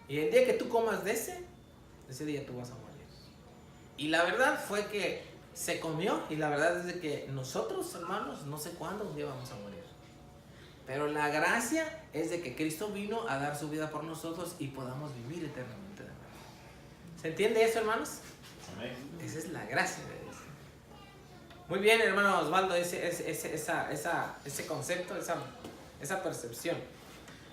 Y el día que tú comas de ese día tú vas a morir. Y la verdad fue que se comió y la verdad es de que nosotros, hermanos, no sé cuándo un día vamos a morir. Pero la gracia es de que Cristo vino a dar su vida por nosotros y podamos vivir eternamente. ¿Se entiende eso, hermanos? Amén. Esa es la gracia de Dios. Muy bien, hermano Osvaldo, ese concepto, esa percepción.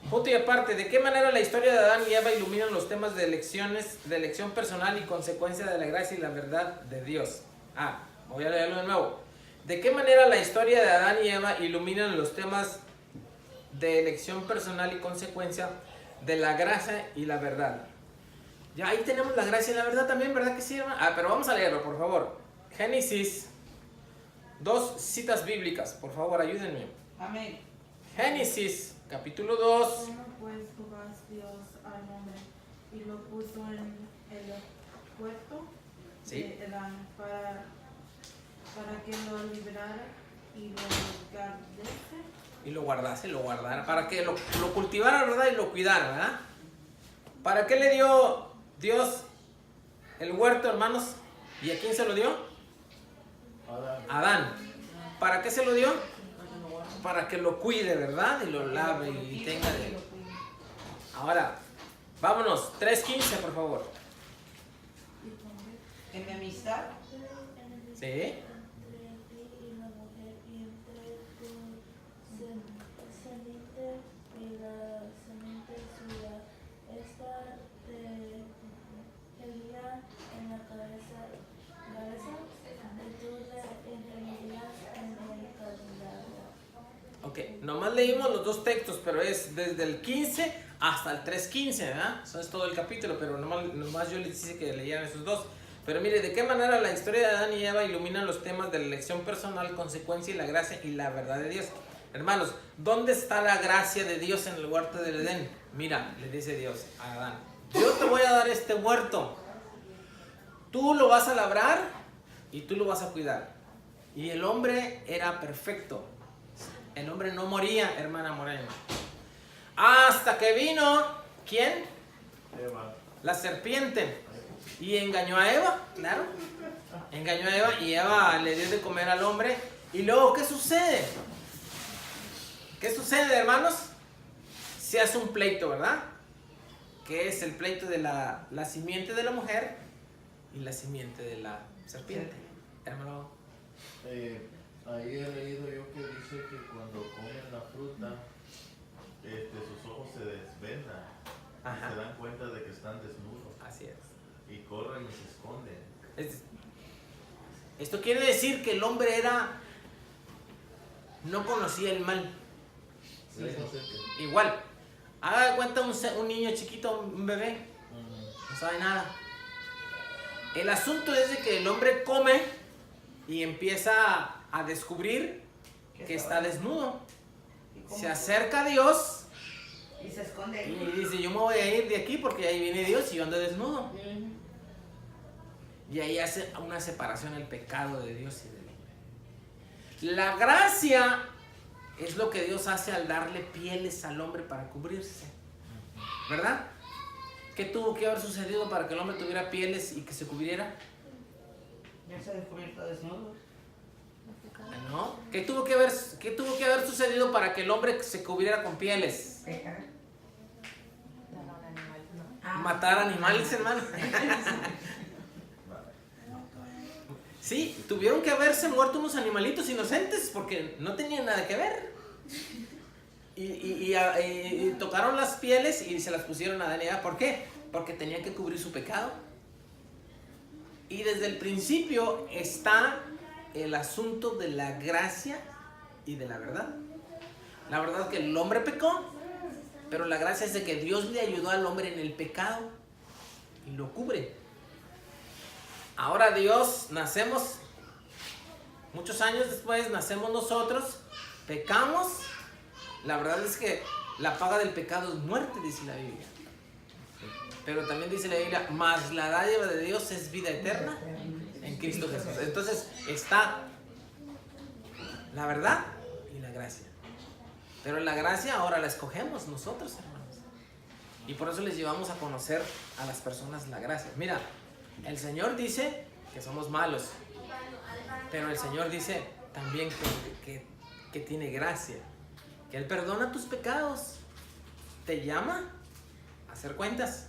Punto y aparte, ¿de qué manera la historia de Adán y Eva iluminan los temas de elección personal y consecuencia de la gracia y la verdad de Dios? Voy a leerlo de nuevo. ¿De qué manera la historia de Adán y Eva iluminan los temas de elección personal y consecuencia de la gracia y la verdad? Ya ahí tenemos la gracia y la verdad también, ¿verdad que sí, hermano? Pero vamos a leerlo, por favor. Génesis, 2 citas bíblicas, por favor, ayúdenme. Amén. Génesis, capítulo 2. Tomó pues Jehová Dios al hombre y lo puso en el huerto Sí. de Edén para que lo librara y lo guardase. Y lo guardara, para que lo cultivara, ¿verdad? Y lo cuidara, ¿verdad? ¿Para qué le dio Dios el huerto, hermanos? ¿Y a quién se lo dio? A Adán. ¿Para qué se lo dio? Para que lo cuide, ¿verdad? Y lo lave y tenga de... Ahora, vámonos, 3:15, por favor. En mi amistad, ¿Sí? Entre ti y la mujer, y entre tu semiente y la semiente suya. Esta te herirá en la cabeza, y tú le herirás en el calcañar. Ok, nomás leímos los dos textos, pero es desde el 15 hasta el 3:15, ¿verdad? Eso es todo el capítulo, pero nomás yo les hice que leyeran esos dos. Pero mire, ¿de qué manera la historia de Adán y Eva ilumina los temas de la elección personal, consecuencia y la gracia y la verdad de Dios? Hermanos, ¿dónde está la gracia de Dios en el huerto del Edén? Mira, le dice Dios a Adán, yo te voy a dar este huerto. Tú lo vas a labrar y tú lo vas a cuidar. Y el hombre era perfecto. El hombre no moría, hermana Morena. Hasta que vino, ¿quién? Eva. La serpiente. Y engañó a Eva, claro. Engañó a Eva y Eva le dio de comer al hombre. Y luego, ¿qué sucede? ¿Qué sucede, hermanos? Se hace un pleito, ¿verdad? Que es el pleito de la simiente de la mujer y la simiente de la serpiente. Hermano. Ahí he leído yo que dice que cuando comen la fruta, sus ojos se desvendan. Ajá. Se dan cuenta de que están desnudos. Así es. Y corren y se esconden. Esto quiere decir que el hombre no conocía el mal. Sí, Igual, haga de cuenta un niño chiquito, un bebé, no sabe nada. El asunto es de que el hombre come y empieza a descubrir que está desnudo. Se acerca a Dios Y se esconde. y dice, yo me voy a ir de aquí porque ahí viene Dios y yo ando desnudo. Y ahí hace una separación el pecado de Dios y del hombre. La gracia es lo que Dios hace al darle pieles al hombre para cubrirse, ¿verdad? ¿Qué tuvo que haber sucedido para que el hombre tuviera pieles y que se cubriera? Ya se descubierto desnudo. ¿No? ¿Qué tuvo que haber sucedido para que el hombre se cubriera con pieles? Pecar. Matar animales, hermano. Sí, tuvieron que haberse muerto unos animalitos inocentes porque no tenían nada que ver. Y tocaron las pieles y se las pusieron a Adán y Eva. ¿Por qué? Porque tenían que cubrir su pecado. Y desde el principio está el asunto de la gracia y de la verdad. La verdad es que el hombre pecó, pero la gracia es de que Dios le ayudó al hombre en el pecado y lo cubre. Ahora Dios, nacemos, muchos años después, nacemos nosotros, pecamos. La verdad es que la paga del pecado es muerte, dice la Biblia. Pero también dice la Biblia, mas la dádiva de Dios es vida eterna en Cristo Jesús. Entonces está la verdad y la gracia. Pero la gracia ahora la escogemos nosotros, hermanos. Y por eso les llevamos a conocer a las personas la gracia. Mira, el Señor dice que somos malos, pero el Señor dice también que tiene gracia, que Él perdona tus pecados, te llama a hacer cuentas.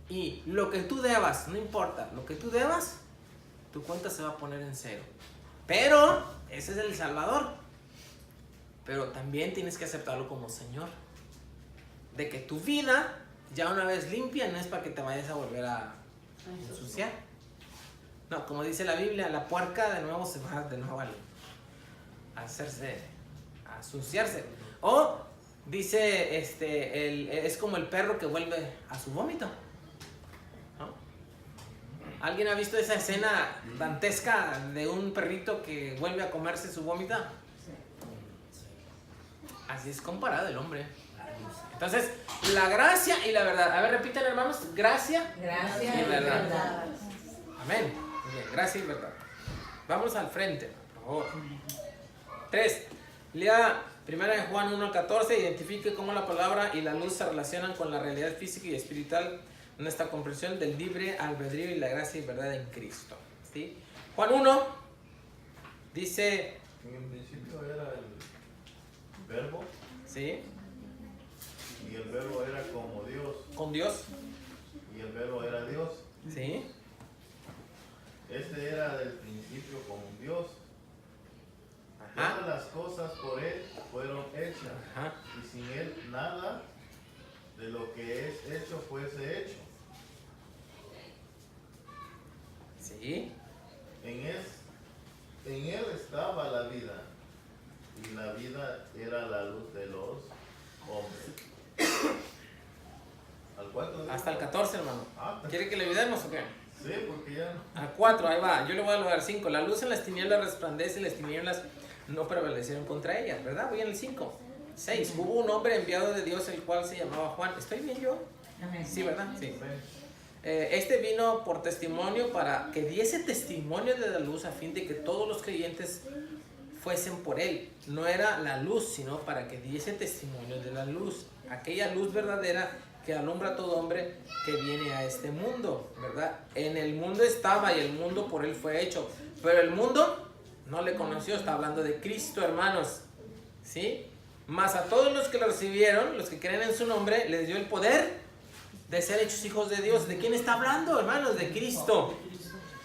Y lo que tú debas, no importa, lo que tú debas, tu cuenta se va a poner en cero. Pero ese es el Salvador. Pero también tienes que aceptarlo como Señor. De que tu vida, ya una vez limpia, no es para que te vayas a volver a ensuciar. No, como dice la Biblia, la puerca de nuevo se va de nuevo a hacerse, a ensuciarse. O dice, es como el perro que vuelve a su vómito. ¿No? ¿Alguien ha visto esa escena dantesca de un perrito que vuelve a comerse su vómito? Así es comparado el hombre. Entonces, la gracia y la verdad. A ver, repiten, hermanos. Gracia, Gracias y verdad. verdad. Amén. Muy bien, gracia y verdad. Vamos al frente, por favor. 3. Lea 1 Juan 1:14. Identifique cómo la palabra y la luz se relacionan con la realidad física y espiritual en esta comprensión del libre albedrío y la gracia y verdad en Cristo. ¿Sí? Juan 1 dice... En el principio era el verbo, ¿Sí? y el verbo era como Dios, Con Dios. y el verbo era Dios. ¿Sí? Este era del principio con Dios. Ajá. Todas las cosas por Él fueron hechas, Ajá. y sin Él nada de lo que es hecho fuese hecho. ¿Sí? En Él estaba la vida, y la vida era la luz de los hombres. ¿Al 4? Hasta el 14, hermano. ¿Quiere que le ayudemos o qué? Sí, porque ya no. Al 4, ahí va. Yo le voy a dar 5. La luz en las tinieblas resplandece y las tinieblas no prevalecieron contra ellas, ¿verdad? Voy en el 5. 6. Hubo un hombre enviado de Dios, el cual se llamaba Juan. ¿Estoy bien yo? Amén. Sí, ¿verdad? Sí. Este vino por testimonio para que diese testimonio de la luz a fin de que todos los creyentes fuesen por él. No era la luz, sino para que diese testimonio de la luz. Aquella luz verdadera que alumbra a todo hombre que viene a este mundo, ¿verdad? En el mundo estaba y el mundo por él fue hecho, pero el mundo no le conoció. Está hablando de Cristo, hermanos, ¿sí? Mas a todos los que lo recibieron, los que creen en su nombre, les dio el poder de ser hechos hijos de Dios. ¿De quién está hablando, hermanos? De Cristo.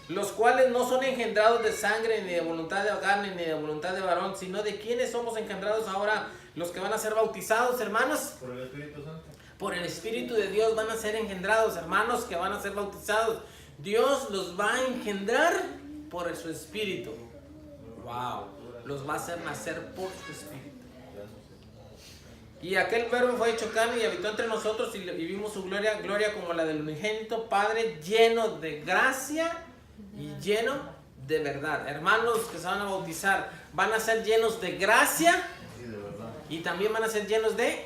Los cuales no son engendrados de sangre, ni de voluntad de carne, ni de voluntad de varón, sino de quienes somos engendrados ahora, los que van a ser bautizados, hermanos. Por el Espíritu Santo. Por el Espíritu de Dios van a ser engendrados, hermanos, que van a ser bautizados. Dios los va a engendrar por su Espíritu. Wow. Los va a hacer nacer por su Espíritu. Y aquel verbo fue hecho carne y habitó entre nosotros y vimos su gloria, gloria como la del unigénito Padre, lleno de gracia y lleno de verdad. Hermanos que se van a bautizar van a ser llenos de gracia Sí, de verdad. y también van a ser llenos de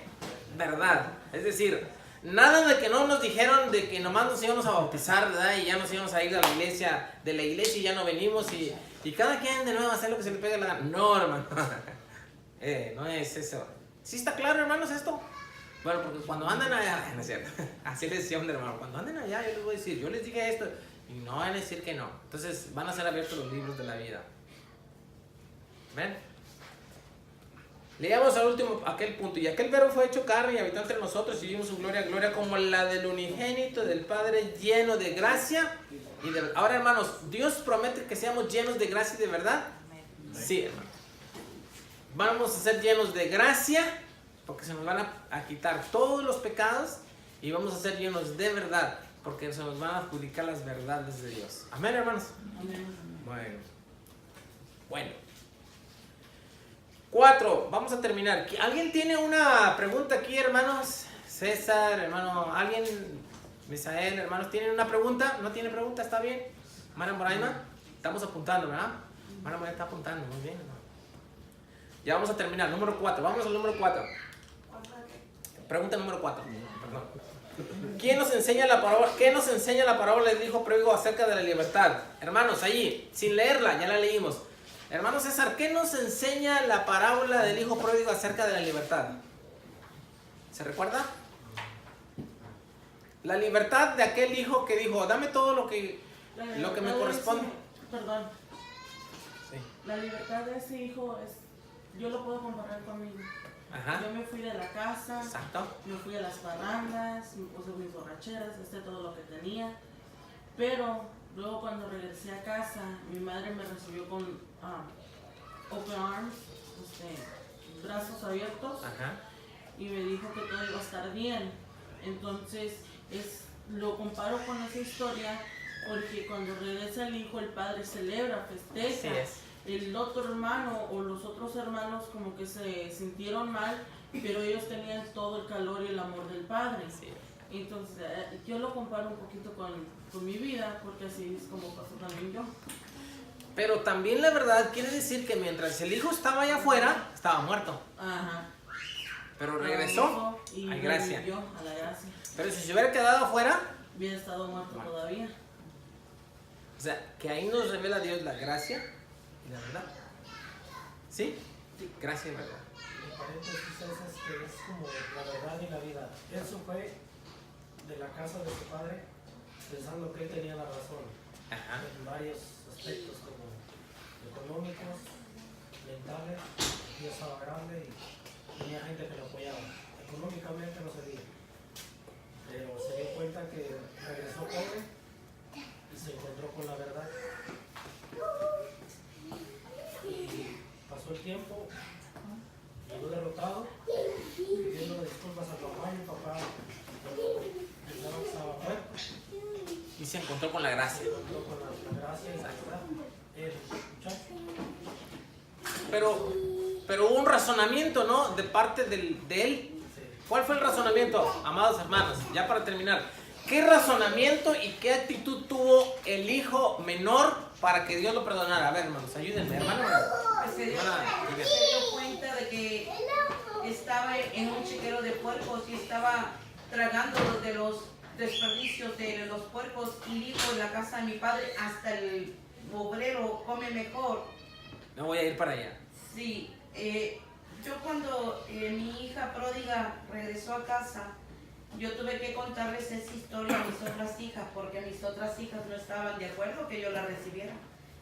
verdad. Es decir, nada de que no nos dijeron de que nomás nos íbamos a bautizar, ¿verdad? Y ya nos íbamos a ir a la iglesia, de la iglesia y ya no venimos y cada quien de nuevo va a hacer lo que se le pegue la gana. No, hermano. No es eso. ¿Sí está claro, hermanos, esto? Bueno, porque cuando andan allá, no es cierto, así les decía un hermano, cuando anden allá yo les voy a decir, yo les dije esto, y no van a decir que no. Entonces van a ser abiertos los libros de la vida. ¿Ven? Leamos al último, aquel punto. Y aquel verbo fue hecho carne y habitó entre nosotros y vimos su gloria, gloria como la del unigénito del Padre, lleno de gracia y de verdad. Ahora, hermanos, ¿Dios promete que seamos llenos de gracia y de verdad? Sí, hermanos. Vamos a ser llenos de gracia porque se nos van a quitar todos los pecados y vamos a ser llenos de verdad porque se nos van a adjudicar las verdades de Dios. Amén, hermanos. Bueno. 4, vamos a terminar. ¿Alguien tiene una pregunta aquí, hermanos? César, hermano, ¿alguien? Misael, hermanos, ¿tienen una pregunta? ¿No tiene pregunta? ¿Está bien? Mara Moraima, estamos apuntando, ¿verdad? Mara Moraima está apuntando, muy bien, hermano. Ya vamos a terminar, número 4, vamos al número 4. Pregunta número 4, perdón. ¿Quién nos enseña la parábola? ¿Qué nos enseña la parábola del hijo pródigo acerca de la libertad? Hermanos, allí, sin leerla, ya la leímos. Hermano César, ¿qué nos enseña la parábola del hijo pródigo acerca de la libertad? ¿Se recuerda? La libertad de aquel hijo que dijo, dame todo lo que me corresponde. Perdón. Sí. La libertad de ese hijo yo lo puedo comparar conmigo. Ajá. Yo me fui de la casa, Exacto. me fui a las parrandas, me puse mis borracheras, todo lo que tenía. Pero luego cuando regresé a casa, mi madre me recibió con open arms, brazos abiertos. Ajá. Y me dijo que todo iba a estar bien. Entonces lo comparo con esa historia porque cuando regresa el hijo, el padre celebra, festeja. Así es. El otro hermano o los otros hermanos como que se sintieron mal, pero ellos tenían todo el calor y el amor del padre. Así es. Entonces yo lo comparo un poquito con mi vida, porque así es como pasó también yo. Pero también la verdad quiere decir que mientras el hijo estaba allá afuera, estaba muerto. Ajá. Pero regresó Y a gracia. vivió a la gracia. Pero si se hubiera quedado afuera, Hubiera estado muerto todavía. o sea, que ahí nos revela Dios la gracia y la verdad. ¿Sí? Sí, gracia y verdad. El paréntesis es que es como la verdad y la vida. Eso fue de la casa de su padre pensando que él tenía la razón. Ajá. En varios aspectos como económicos, mentales, y estaba grande y tenía gente que lo apoyaba. Económicamente no se dio, pero se dio cuenta que regresó pobre y se encontró con la verdad. Y pasó el tiempo, llegó derrotado, pidiendo disculpas a papá y mi papá pensaba que estaba muerto. Y se encontró con la gracia. Con la gracia y la verdad, el muchacho. Pero hubo un razonamiento, ¿no? De parte de él. Sí. ¿Cuál fue el razonamiento, amados hermanos? Ya para terminar. ¿Qué razonamiento y qué actitud tuvo el hijo menor para que Dios lo perdonara? A ver, hermanos, ayúdenme, hermano. Se dio cuenta de que estaba en un chiquero de puercos y estaba tragando de los desperdicios de los puercos y dijo en la casa de mi padre, hasta el obrero come mejor. Me voy a ir para allá. Sí, yo cuando mi hija pródiga regresó a casa, yo tuve que contarles esa historia a mis otras hijas, porque mis otras hijas no estaban de acuerdo que yo la recibiera.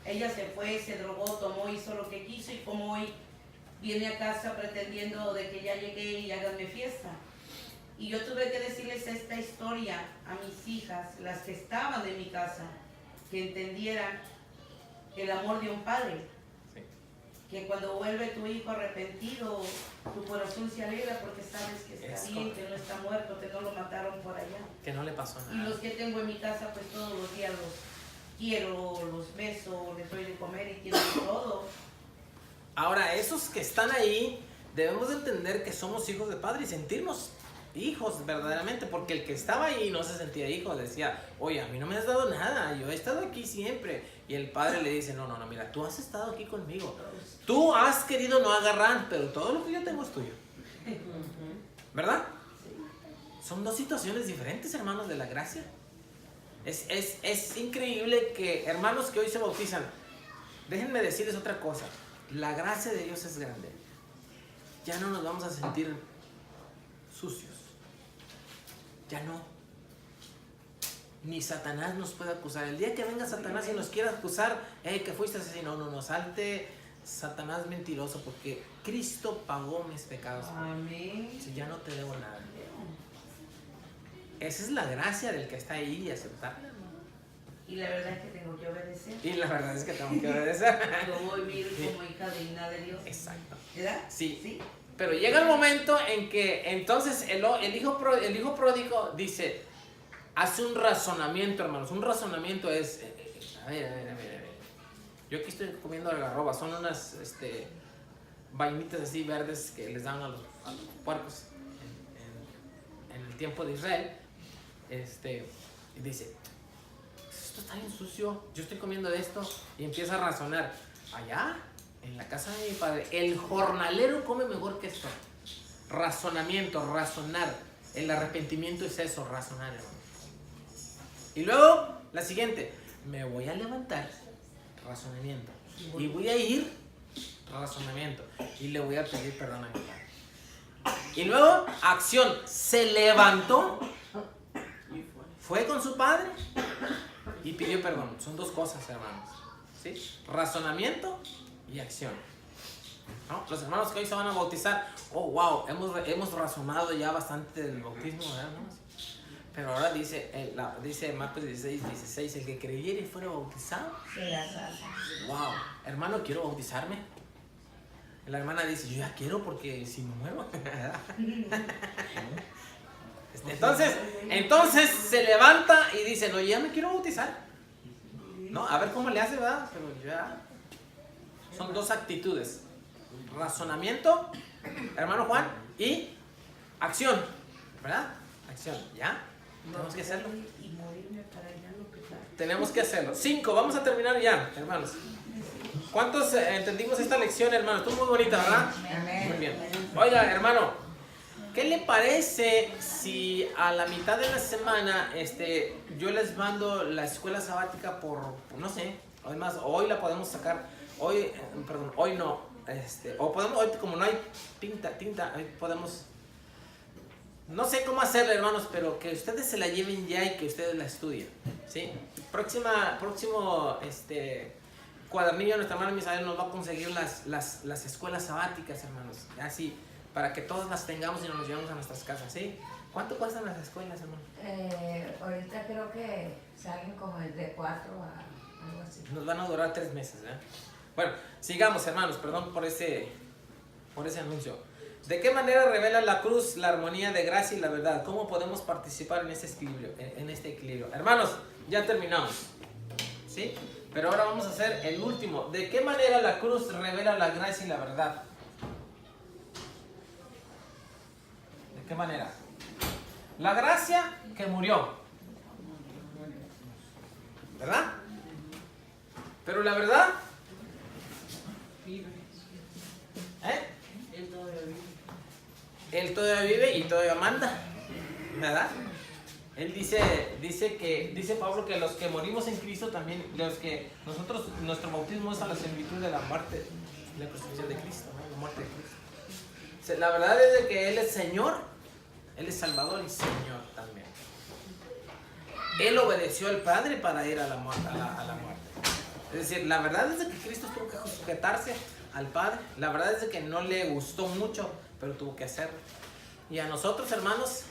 Ella se fue, se drogó, tomó, hizo lo que quiso, y como hoy viene a casa pretendiendo de que ya llegué y háganme fiesta. Y yo tuve que decirles esta historia a mis hijas, las que estaban de mi casa, que entendieran el amor de un padre. Sí. Que cuando vuelve tu hijo arrepentido, tu corazón se alegra porque sabes que está Es bien, correcto. que no está muerto, que no lo mataron por allá. Que no le pasó Y nada. los que tengo en mi casa, pues todos los días los quiero, los beso, les doy de comer y tienen todo. Ahora, esos que están ahí, debemos de entender que somos hijos de padre y sentirnos hijos verdaderamente, porque el que estaba ahí no se sentía hijo, decía, oye, a mí no me has dado nada, yo he estado aquí siempre. Y el padre le dice, no, mira, tú has estado aquí conmigo, tú has querido no agarrar, pero todo lo que yo tengo es tuyo, ¿verdad? Son dos situaciones diferentes, hermanos, de la gracia. Es increíble que hermanos que hoy se bautizan, déjenme decirles otra cosa, la gracia de Dios es grande. Ya no nos vamos a sentir sucios, ya no. Ni Satanás nos puede acusar. El día que venga Satanás y nos quiera acusar, que fuiste asesino, no, salte Satanás mentiroso, porque Cristo pagó mis pecados. Amén. Si ya no te debo nada. Esa es la gracia del que está ahí y aceptarla. Y la verdad es que tengo que obedecer. Y la verdad es que tengo que obedecer. Yo voy a vivir como hija digna de Dios. Exacto. ¿Verdad? Sí. Sí. Pero llega el momento en que entonces el hijo pródigo dice, hace un razonamiento, hermanos. Un razonamiento es, a ver. Yo aquí estoy comiendo algarrobas, son unas vainitas así verdes que les dan a los puercos en el tiempo de Israel. Y dice, esto está bien sucio, yo estoy comiendo de esto. Y empieza a razonar, allá en la casa de mi padre, el jornalero come mejor que esto. Razonamiento, razonar. El arrepentimiento es eso, razonar, hermano. Y luego, la siguiente, me voy a levantar, razonamiento. Y voy a ir, razonamiento. Y le voy a pedir perdón a mi padre. Y luego, acción, se levantó, fue con su padre y pidió perdón. Son dos cosas, hermanos. ¿Sí? Razonamiento y acción. ¿No? Los hermanos que hoy se van a bautizar, oh wow, hemos razonado ya bastante del bautismo, ¿verdad, hermanos? Pero ahora dice Marcos 16, el que creyere y fuera bautizado. Wow, hermano, quiero bautizarme. La hermana dice, yo ya quiero porque si me muero. Entonces se levanta y dice, no, ya me quiero bautizar. No, a ver cómo le hace, ¿verdad? Pero ya. Son dos actitudes. Razonamiento, hermano Juan, y acción, ¿verdad? Acción, ¿ya? Tenemos que hacerlo. Tenemos que hacerlo. 5, vamos a terminar ya, hermanos. ¿Cuántos entendimos esta lección, hermanos? Estuvo muy bonita, ¿verdad? Muy bien. Oiga, hermano, ¿qué le parece si a la mitad de la semana yo les mando la escuela sabática por no sé, además hoy la podemos sacar, hoy no, o podemos, hoy como no hay tinta, hoy podemos, no sé cómo hacerle, hermanos, pero que ustedes se la lleven ya y que ustedes la estudien, ¿sí? Próximo cuadernillo, nuestra hermana Misael nos va a conseguir las escuelas sabáticas, hermanos, así, para que todas las tengamos y nos llevamos a nuestras casas, ¿sí? ¿Cuánto cuestan las escuelas, hermano? Ahorita creo que salen como de 4 a algo así. Nos van a durar 3 meses, ¿eh? Bueno, sigamos, hermanos, perdón por ese anuncio. ¿De qué manera revela la cruz la armonía de gracia y la verdad? ¿Cómo podemos participar en este equilibrio? Hermanos, ya terminamos, ¿sí? Pero ahora vamos a hacer el último. ¿De qué manera la cruz revela la gracia y la verdad? ¿De qué manera? La gracia que murió, ¿verdad? Pero la verdad, Él todavía vive y todavía manda, ¿verdad? Él dice Pablo que los que morimos en Cristo también, nuestro bautismo es a la similitud de la muerte, la crucifixión de Cristo, ¿no? La muerte de Cristo. La verdad es de que Él es Señor, Él es Salvador y Señor también. Él obedeció al Padre para ir a la muerte. Es decir, la verdad es de que Cristo tuvo que sujetarse al Padre. La verdad es de que no le gustó mucho, pero tuvo que hacerlo. Y a nosotros, hermanos,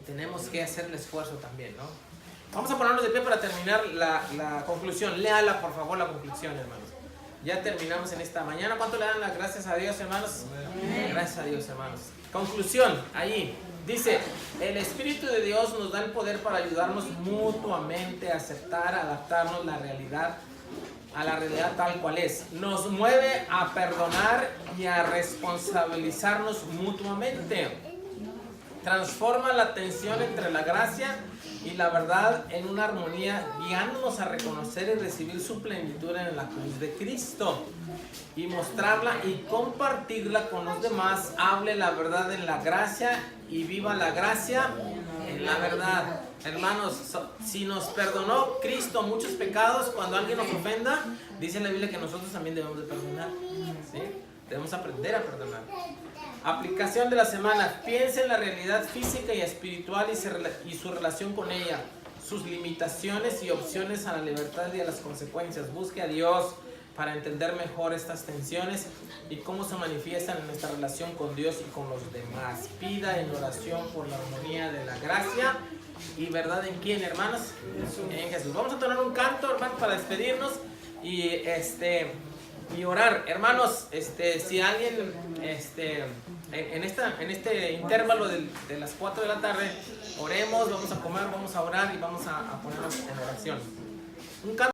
tenemos que hacer el esfuerzo también, ¿no? Vamos a ponernos de pie para terminar la conclusión. Léala, por favor, la conclusión, hermanos. Ya terminamos en esta mañana. ¿Cuánto le dan las gracias a Dios, hermanos? Amén. Gracias a Dios, hermanos. Conclusión, ahí. Dice, el Espíritu de Dios nos da el poder para ayudarnos mutuamente a aceptar, adaptarnos a la realidad tal cual es. Nos mueve a perdonar y a responsabilizarnos mutuamente. Transforma la tensión entre la gracia y la verdad en una armonía, guiándonos a reconocer y recibir su plenitud en la cruz de Cristo y mostrarla y compartirla con los demás. Hable la verdad en la gracia y viva la gracia en la verdad. Hermanos, si nos perdonó Cristo muchos pecados, cuando alguien nos ofenda, dice la Biblia que nosotros también debemos de perdonar, ¿sí? Debemos aprender a perdonar. Aplicación de la semana. Piensa en la realidad física y espiritual y su relación con ella, sus limitaciones y opciones a la libertad y a las consecuencias. Busque a Dios para entender mejor estas tensiones y cómo se manifiestan en nuestra relación con Dios y con los demás. Pida en oración por la armonía de la gracia y verdad en quién, hermanos, en Jesús. Vamos a tomar un canto, hermanos, para despedirnos y orar, hermanos. Si alguien en este intervalo de las 4 de la tarde, oremos, vamos a comer, vamos a orar y vamos a ponernos en oración. Un canto.